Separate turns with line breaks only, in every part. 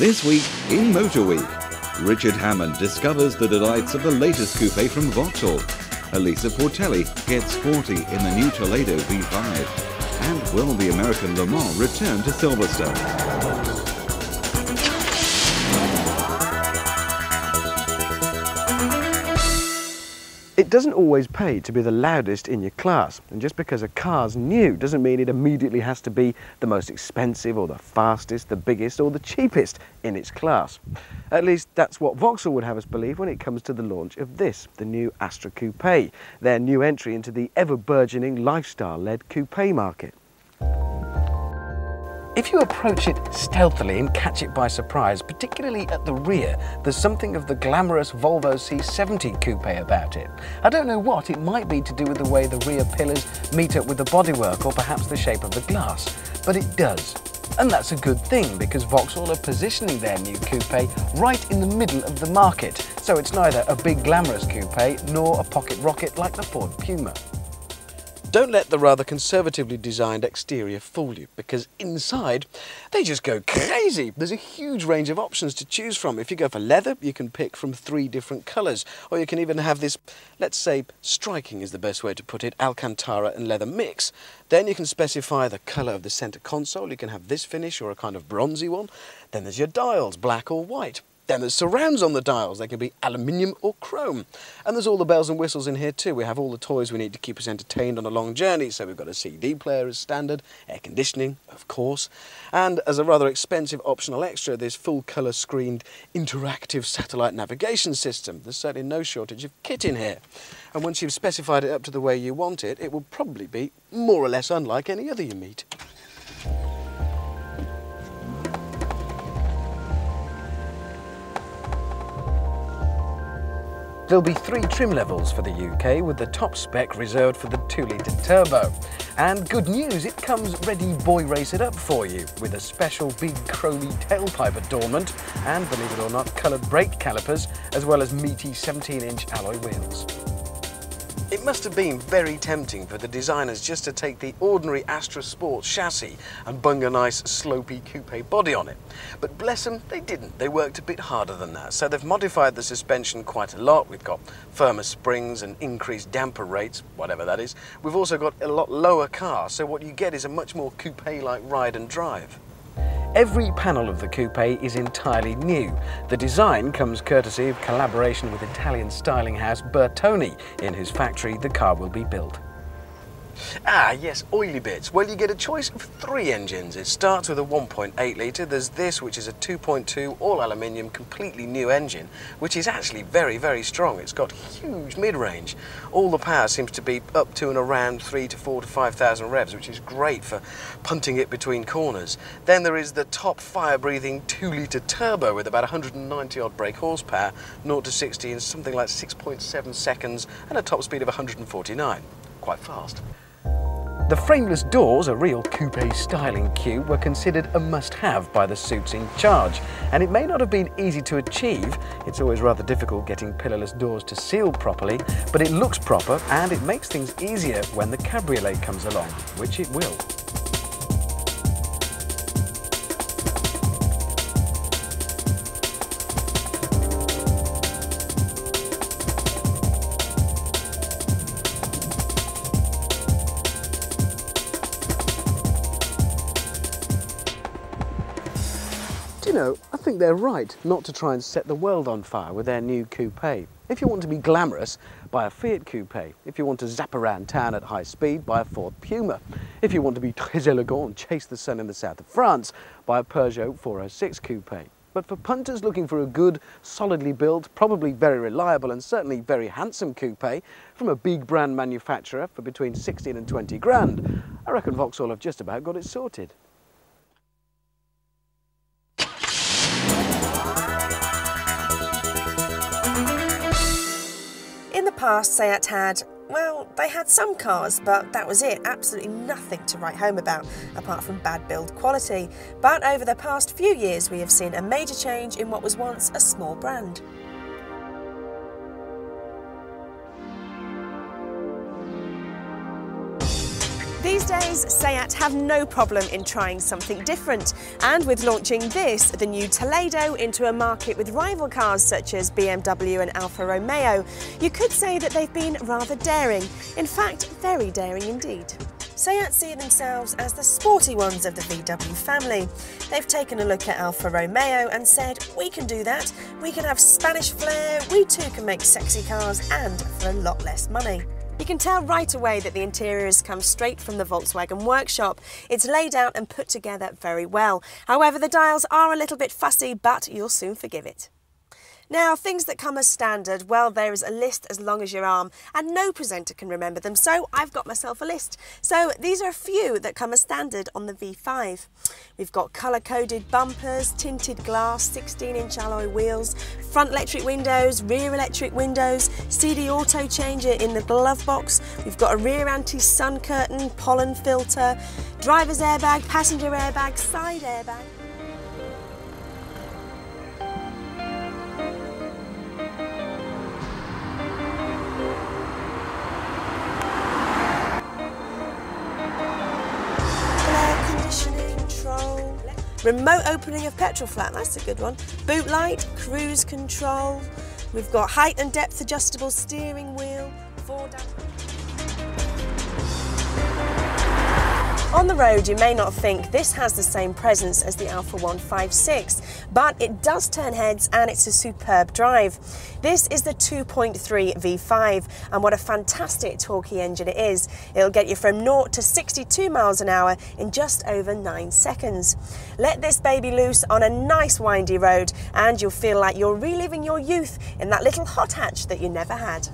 This week in Motor Week, Richard Hammond discovers the delights of the latest coupe from Vauxhall. Elisa Portelli gets sporty in the new Toledo V5. And will the American Le Mans return to Silverstone?
It doesn't always pay to be the loudest in your class, and just because a car's new doesn't mean it immediately has to be the most expensive or the fastest, the biggest or the cheapest in its class. At least that's what Vauxhall would have us believe when it comes to the launch of this, the new Astra Coupe, their new entry into the ever-burgeoning lifestyle-led coupe market. If you approach it stealthily and catch it by surprise, particularly at the rear, there's something of the glamorous Volvo C70 coupe about it. I don't know what, it might be to do with the way the rear pillars meet up with the bodywork or perhaps the shape of the glass, but it does. And that's a good thing because Vauxhall are positioning their new coupe right in the middle of the market, so it's neither a big glamorous coupe nor a pocket rocket like the Ford Puma. Don't let the rather conservatively designed exterior fool you, because inside they just go crazy. There's a huge range of options to choose from. If you go for leather, you can pick from 3 different colours, or you can even have this, let's say, striking is the best way to put it, Alcantara and leather mix. Then you can specify the colour of the centre console. You can have this finish or a kind of bronzy one. Then there's your dials, black or white. Then there's surrounds on the dials. They can be aluminium or chrome. And there's all the bells and whistles in here too. We have all the toys we need to keep us entertained on a long journey. So we've got a CD player as standard, air conditioning, of course. And as a rather expensive optional extra, this full colour screened interactive satellite navigation system. There's certainly no shortage of kit in here. And once you've specified it up to the way you want it, it will probably be more or less unlike any other you meet. There'll be 3 trim levels for the UK, with the top spec reserved for the 2-litre turbo. And good news, it comes ready boy race it up for you, with a special big chromy tailpipe adornment and, believe it or not, coloured brake calipers, as well as meaty 17-inch alloy wheels. It must have been very tempting for the designers just to take the ordinary Astra Sport chassis and bung a nice slopey coupe body on it. But bless them, they didn't. They worked a bit harder than that. So they've modified the suspension quite a lot. We've got firmer springs and increased damper rates, whatever that is. We've also got a lot lower car, so what you get is a much more coupe-like ride and drive. Every panel of the coupe is entirely new. The design comes courtesy of collaboration with Italian styling house Bertoni, in whose factory the car will be built. Ah yes, oily bits. Well, you get a choice of 3 engines. It starts with a 1.8 litre. There's this, which is a 2.2 all aluminium, completely new engine, which is actually very, very strong. It's got huge mid-range. All the power seems to be up to and around 3 to 4 to 5,000 revs, which is great for punting it between corners. Then there is the top fire-breathing 2-litre turbo with about 190 odd brake horsepower, 0 to 60 in something like 6.7 seconds and a top speed of 149. Quite fast. The frameless doors, a real coupe styling cue, were considered a must-have by the suits in charge, and it may not have been easy to achieve. It's always rather difficult getting pillarless doors to seal properly, but it looks proper and it makes things easier when the cabriolet comes along, which it will. You know, I think they're right not to try and set the world on fire with their new coupe. If you want to be glamorous, buy a Fiat coupe. If you want to zap around town at high speed, buy a Ford Puma. If you want to be très élégant and chase the sun in the south of France, buy a Peugeot 406 coupe. But for punters looking for a good, solidly built, probably very reliable and certainly very handsome coupe from a big brand manufacturer for between 16 and 20 grand, I reckon Vauxhall have just about got it sorted.
In the past, Seat had, well, they had some cars, but that was it. Absolutely nothing to write home about, apart from bad build quality. But over the past few years, we have seen a major change in what was once a small brand. These These days, Seat have no problem in trying something different, and with launching this, the new Toledo, into a market with rival cars such as BMW and Alfa Romeo, you could say that they've been rather daring. In fact, very daring indeed. Seat see themselves as the sporty ones of the VW family. They've taken a look at Alfa Romeo and said, we can do that, we can have Spanish flair, we too can make sexy cars and for a lot less money. You can tell right away that the interior has come straight from the Volkswagen workshop. It's laid out and put together very well. However, the dials are a little bit fussy, but you'll soon forgive it. Now, things that come as standard, well, there is a list as long as your arm, and no presenter can remember them, so I've got myself a list. So these are a few that come as standard on the V5. We've got colour-coded bumpers, tinted glass, 16-inch alloy wheels, front electric windows, rear electric windows, CD auto changer in the glove box. We've got a rear anti-sun curtain, pollen filter, driver's airbag, passenger airbag, side airbag. Remote opening of petrol flat, that's a good one. Boot light, cruise control. We've got height and depth adjustable steering wheel. On the road, you may not think this has the same presence as the Alfa 156, but it does turn heads and it's a superb drive. This is the 2.3 V5, and what a fantastic torquey engine it is. It'll get you from 0 to 62 miles an hour in just over 9 seconds. Let this baby loose on a nice windy road and you'll feel like you're reliving your youth in that little hot hatch that you never had.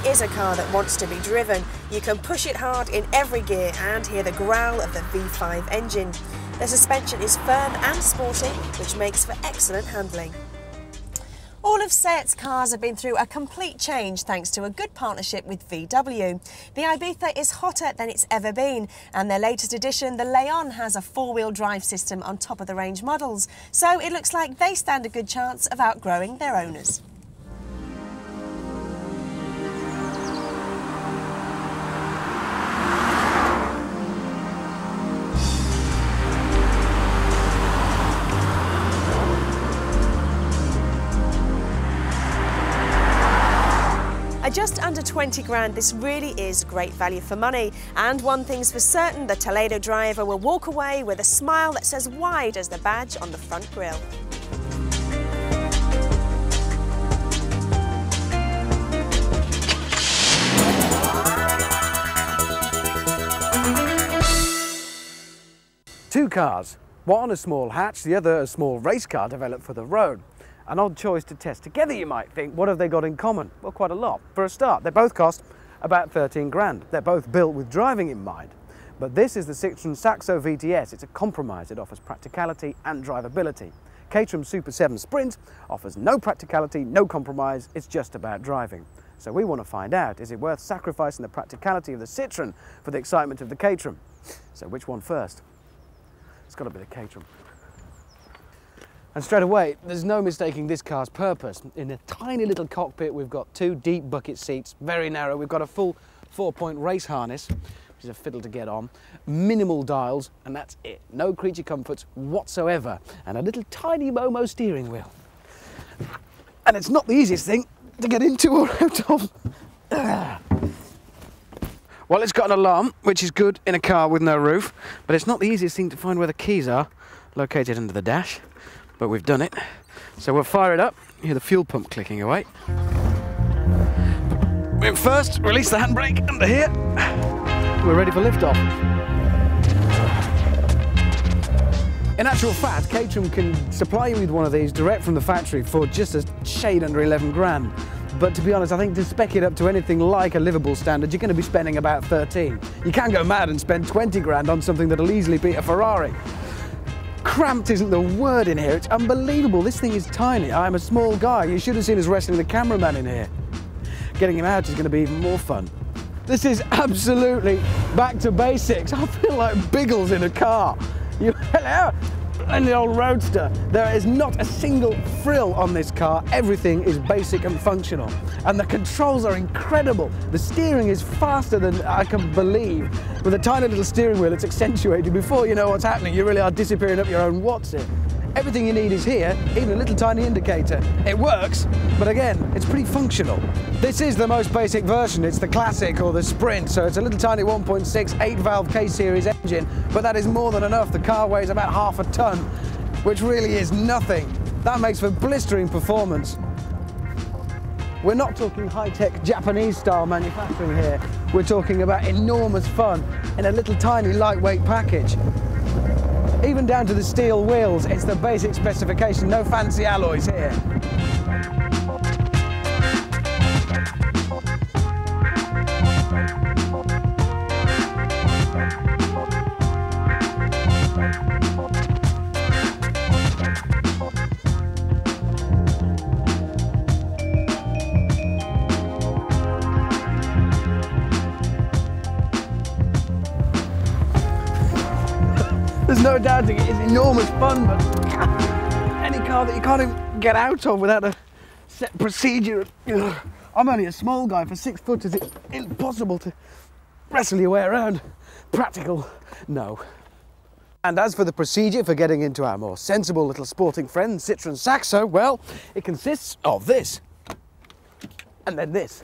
Is a car that wants to be driven. You can push it hard in every gear and hear the growl of the V5 engine. The suspension is firm and sporty, which makes for excellent handling. All of Seat's cars have been through a complete change thanks to a good partnership with VW. The Ibiza is hotter than it's ever been, and their latest edition, the Leon, has a four-wheel drive system on top of the range models, so it looks like they stand a good chance of outgrowing their owners. At just under 20 grand, this really is great value for money. And one thing's for certain, the Toledo driver will walk away with a smile that's as wide as the badge on the front grille.
Two cars, one a small hatch, the other a small race car developed for the road. An odd choice to test together, you might think. What have they got in common? Well, quite a lot. For a start, they both cost about 13 grand. They're both built with driving in mind. But this is the Citroen Saxo VTS. It's a compromise. It offers practicality and drivability. Caterham Super 7 Sprint offers no practicality, no compromise. It's just about driving. So we want to find out, is it worth sacrificing the practicality of the Citroen for the excitement of the Caterham? So which one first? It's got to be the Caterham. And straight away, there's no mistaking this car's purpose. In a tiny little cockpit, we've got two deep bucket seats, very narrow. We've got a full 4-point race harness, which is a fiddle to get on, minimal dials, and that's it. No creature comforts whatsoever, and a little tiny Momo steering wheel. And it's not the easiest thing to get into or out of. Well, it's got an alarm, which is good in a car with no roof, but it's not the easiest thing to find where the keys are, located under the dash. But we've done it. So we'll fire it up, hear the fuel pump clicking away. We'll first release the handbrake under here. We're ready for liftoff. In actual fact, Caterham can supply you with one of these direct from the factory for just a shade under 11 grand. But to be honest, I think to spec it up to anything like a livable standard, you're going to be spending about 13. You can go mad and spend 20 grand on something that'll easily beat a Ferrari. Cramped isn't the word in here, it's unbelievable. This thing is tiny. I'm a small guy. You should have seen us wrestling the cameraman in here. Getting him out is going to be even more fun. This is absolutely back to basics. I feel like Biggles in a car. Hello. And the old Roadster, there is not a single frill on this car. Everything is basic and functional. And the controls are incredible. The steering is faster than I can believe. With a tiny little steering wheel, it's accentuated. Before you know what's happening, you really are disappearing up your own what's-it. Everything you need is here, even a little tiny indicator. It works, but again, it's pretty functional. This is the most basic version. It's the Classic or the Sprint, so it's a little tiny 1.6 8-valve K-series engine, but that is more than enough. The car weighs about half a ton, which really is nothing. That makes for blistering performance. We're not talking high-tech Japanese-style manufacturing here. We're talking about enormous fun in a little tiny lightweight package. Even down to the steel wheels, it's the basic specification, no fancy alloys here. There's no doubting it is enormous fun, but any car that you can't even get out of without a set procedure. I'm only a small guy. For 6 footers, it's impossible to wrestle your way around. Practical, no. And as for the procedure for getting into our more sensible little sporting friend, Citroen Saxo, well, it consists of this, and then this.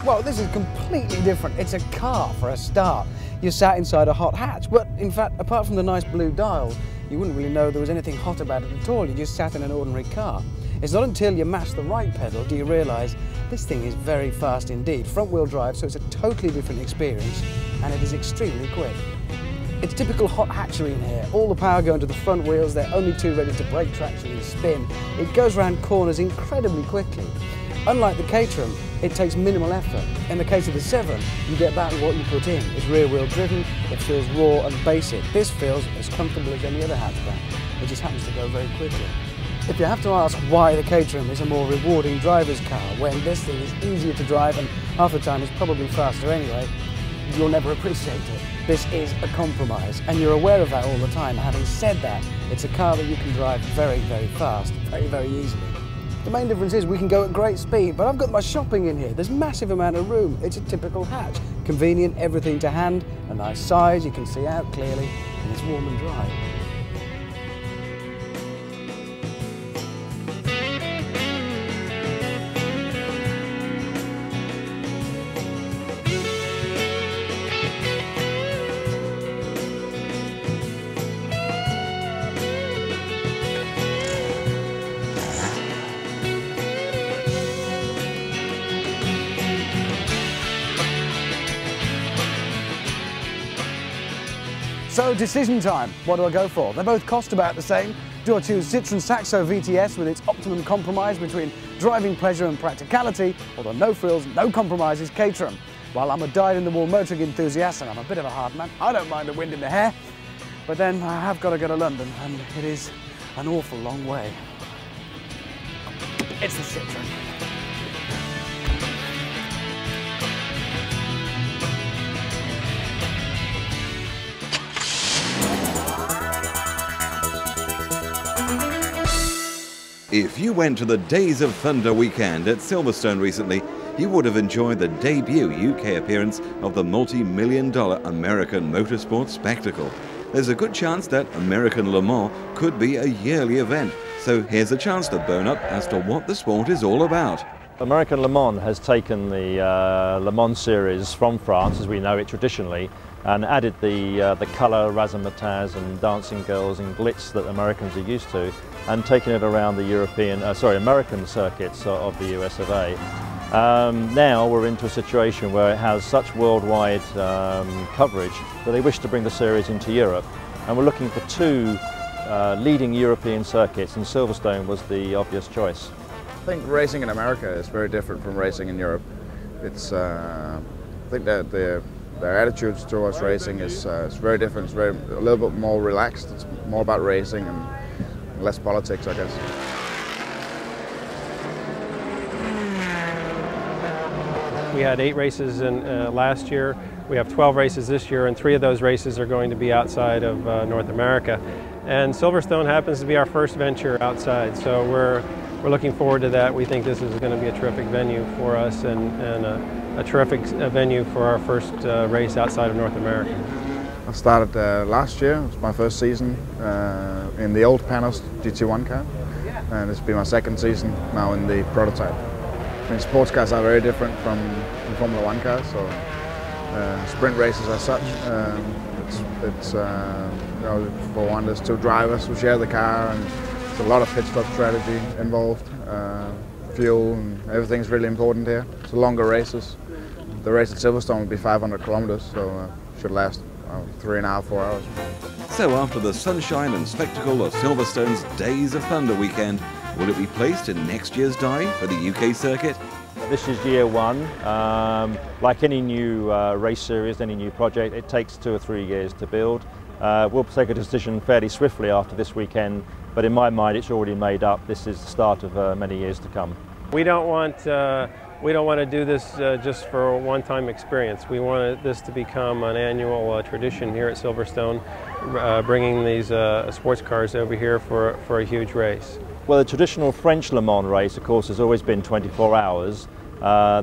Well, this is completely different. It's a car for a start. You're sat inside a hot hatch, but in fact, apart from the nice blue dials, you wouldn't really know there was anything hot about it at all. You just sat in an ordinary car. It's not until you mash the right pedal do you realise this thing is very fast indeed. Front-wheel drive, so it's a totally different experience, and it is extremely quick. It's typical hot hatchery in here. All the power going to the front wheels. They're only too ready to brake traction and spin. It goes around corners incredibly quickly. Unlike the Caterham, it takes minimal effort. In the case of the 7, you get back what you put in. It's rear-wheel driven, it feels raw and basic. This feels as comfortable as any other hatchback. It just happens to go very quickly. If you have to ask why the Caterham is a more rewarding driver's car when this thing is easier to drive and half the time is probably faster anyway, you'll never appreciate it. This is a compromise, and you're aware of that all the time. Having said that, it's a car that you can drive very, very fast, very, very easily. The main difference is we can go at great speed, but I've got my shopping in here. There's massive amount of room. It's a typical hatch. Convenient, everything to hand, a nice size, you can see out clearly, and it's warm and dry. So decision time, what do I go for? They both cost about the same. Do I choose Citroen Saxo VTS with its optimum compromise between driving pleasure and practicality, or the no frills, no compromises Caterham? Well, I'm a dyed-in-the-wool motoring enthusiast and I'm a bit of a hard man. I don't mind the wind in the hair, but then I have got to go to London and it is an awful long way. It's the Citroen.
If you went to the Days of Thunder weekend at Silverstone recently, you would have enjoyed the debut UK appearance of the multi-million-dollar American motorsport spectacle. There's a good chance that American Le Mans could be a yearly event, so here's a chance to bone up as to what the sport is all about.
American Le Mans has taken the Le Mans series from France, as we know it traditionally, and added the colour, razzmatazz and dancing girls and glitz that Americans are used to, and taken it around the American circuits of the US of A. Now we're into a situation where it has such worldwide coverage that they wish to bring the series into Europe, and we're looking for two leading European circuits, and Silverstone was the obvious choice.
I think racing in America is very different from racing in Europe. It's, I think that their attitudes towards racing is very different. It's a little bit more relaxed. It's more about racing and less politics, I guess.
We had 8 races last year. We have 12 races this year, and 3 of those races are going to be outside of North America. And Silverstone happens to be our first venture outside, so we're looking forward to that. We think this is going to be a terrific venue for us and a terrific venue for our first race outside of North America.
I started last year. It was my first season in the old Panos GT1 car, and it's been my second season now in the prototype. I mean, sports cars are very different from Formula 1 cars, so sprint races as such. It's you know, for one, there's 2 drivers who share the car, and there's a lot of pit stop strategy involved. Fuel and everything's really important here. It's longer races. The race at Silverstone will be 500 kilometers, so should last 3.5 to 4 hours.
So after the sunshine and spectacle of Silverstone's Days of Thunder weekend, will it be placed in next year's dive for the UK circuit?
This is year 1. Like any new race series, any new project, it takes 2 or 3 years to build. We'll take a decision fairly swiftly after this weekend, but in my mind it's already made up. This is the start of many years to come.
We don't want to do this just for a one-time experience. We want this to become an annual tradition here at Silverstone, bringing these sports cars over here for a huge race.
Well, the traditional French Le Mans race, of course, has always been 24 hours.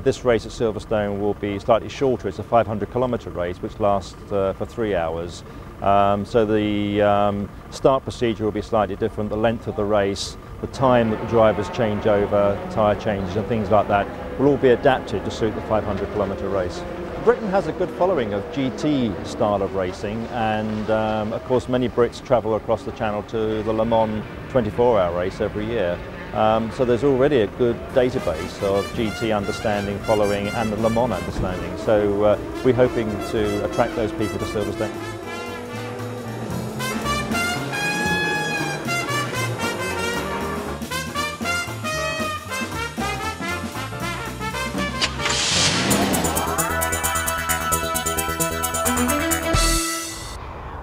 This race at Silverstone will be slightly shorter. It's a 500-kilometre race, which lasts for 3 hours. So the start procedure will be slightly different. The length of the race, the time that the drivers change over, tyre changes and things like that will all be adapted to suit the 500-kilometre race. Britain has a good following of GT style of racing, and of course many Brits travel across the channel to the Le Mans 24-hour race every year. So there's already a good database of GT understanding, following and the Le Mans understanding. So we're hoping to attract those people to Silverstone.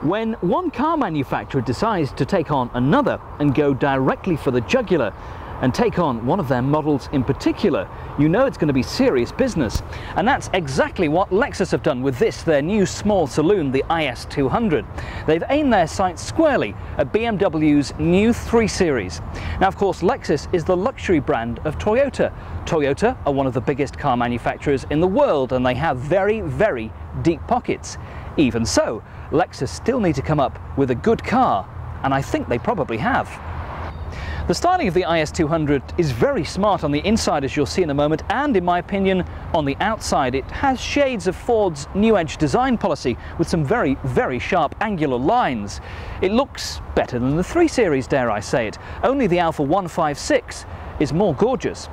When one car manufacturer decides to take on another and go directly for the jugular and take on one of their models in particular, you know it's going to be serious business. And that's exactly what Lexus have done with this, their new small saloon, the IS200. They've aimed their sights squarely at BMW's new 3 Series. Now, of course, Lexus is the luxury brand of Toyota. Toyota are one of the biggest car manufacturers in the world, and they have very, very deep pockets. Even so, Lexus still need to come up with a good car, and I think they probably have. The styling of the IS200 is very smart on the inside, as you'll see in a moment, and in my opinion, on the outside it has shades of Ford's New Edge design policy with some very, very sharp angular lines. It looks better than the 3 Series, dare I say it. Only the Alpha 156 is more gorgeous.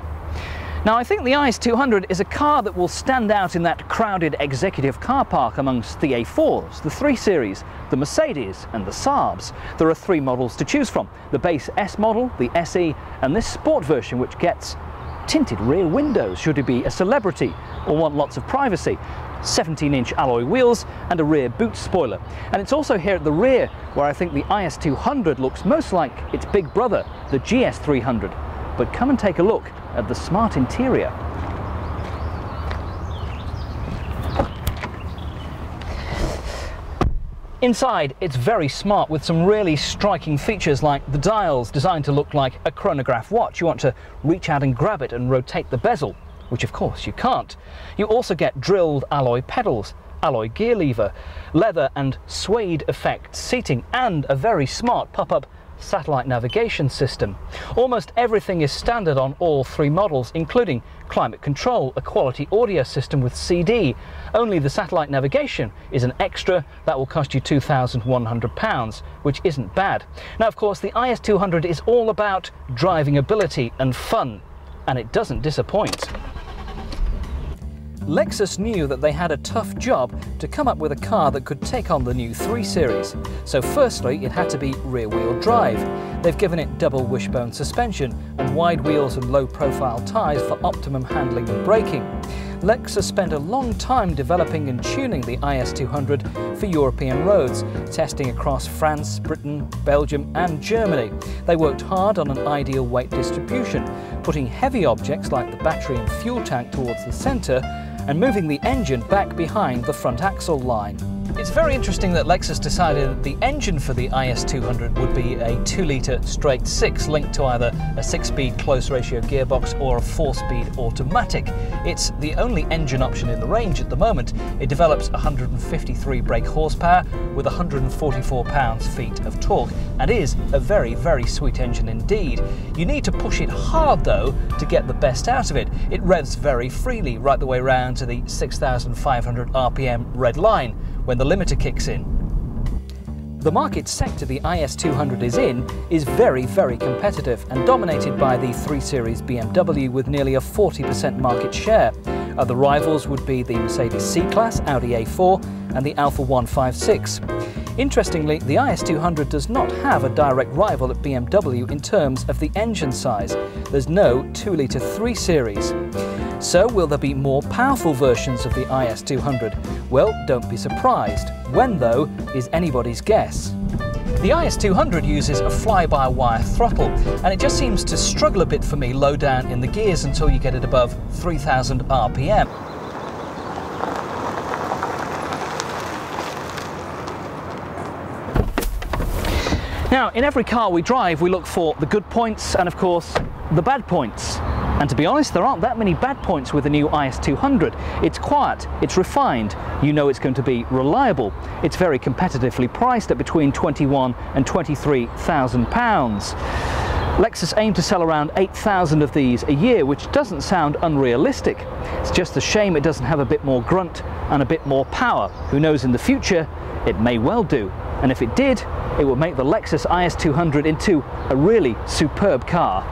Now, I think the IS200 is a car that will stand out in that crowded executive car park amongst the A4s, the 3 Series, the Mercedes and the Saabs. There are 3 models to choose from: the base S model, the SE and this sport version, which gets tinted rear windows should you be a celebrity or want lots of privacy, 17-inch alloy wheels and a rear boot spoiler. And it's also here at the rear where I think the IS200 looks most like its big brother, the GS300. But come and take a look at the smart interior. Inside, it's very smart with some really striking features like the dials designed to look like a chronograph watch. You want to reach out and grab it and rotate the bezel, which of course you can't. You also get drilled alloy pedals, alloy gear lever, leather and suede effect seating, and a very smart pop-up satellite navigation system. Almost everything is standard on all 3 models, including climate control, a quality audio system with CD. Only the satellite navigation is an extra that will cost you £2,100, which isn't bad. Now, of course, the IS200 is all about driving ability and fun, and it doesn't disappoint. Lexus knew that they had a tough job to come up with a car that could take on the new 3 Series. So firstly, it had to be rear-wheel drive. They've given it double wishbone suspension and wide wheels and low-profile tyres for optimum handling and braking. Lexus spent a long time developing and tuning the IS200 for European roads, testing across France, Britain, Belgium and Germany. They worked hard on an ideal weight distribution, putting heavy objects like the battery and fuel tank towards the centre and moving the engine back behind the front axle line. It's very interesting that Lexus decided that the engine for the IS200 would be a 2-litre straight 6 linked to either a 6-speed close ratio gearbox or a 4-speed automatic. It's the only engine option in the range at the moment. It develops 153 brake horsepower with 144 pounds-feet of torque and is a very, very sweet engine indeed. You need to push it hard though to get the best out of it. It revs very freely right the way round to the 6,500 RPM red line when the limiter kicks in. The market sector the IS200 is in is very, very competitive and dominated by the 3 Series BMW with nearly a 40% market share. Other rivals would be the Mercedes C-Class, Audi A4 and the Alfa 156. Interestingly, the IS200 does not have a direct rival at BMW in terms of the engine size. There's no 2-litre 3 Series. So will there be more powerful versions of the IS200? Well, don't be surprised. When though is anybody's guess. The IS200 uses a fly-by-wire throttle and it just seems to struggle a bit for me low down in the gears until you get it above 3,000 RPM. Now, in every car we drive, we look for the good points and, of course, the bad points. And to be honest, there aren't that many bad points with the new IS200. It's quiet, it's refined, you know it's going to be reliable. It's very competitively priced at between £21,000 and £23,000. Lexus aim to sell around 8,000 of these a year, which doesn't sound unrealistic. It's just a shame it doesn't have a bit more grunt and a bit more power. Who knows, in the future, it may well do. And if it did, it would make the Lexus IS200 into a really superb car.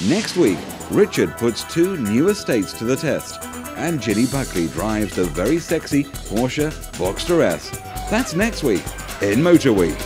Next week, Richard puts 2 new estates to the test, and Ginny Buckley drives the very sexy Porsche Boxster S. That's next week in Motor Week.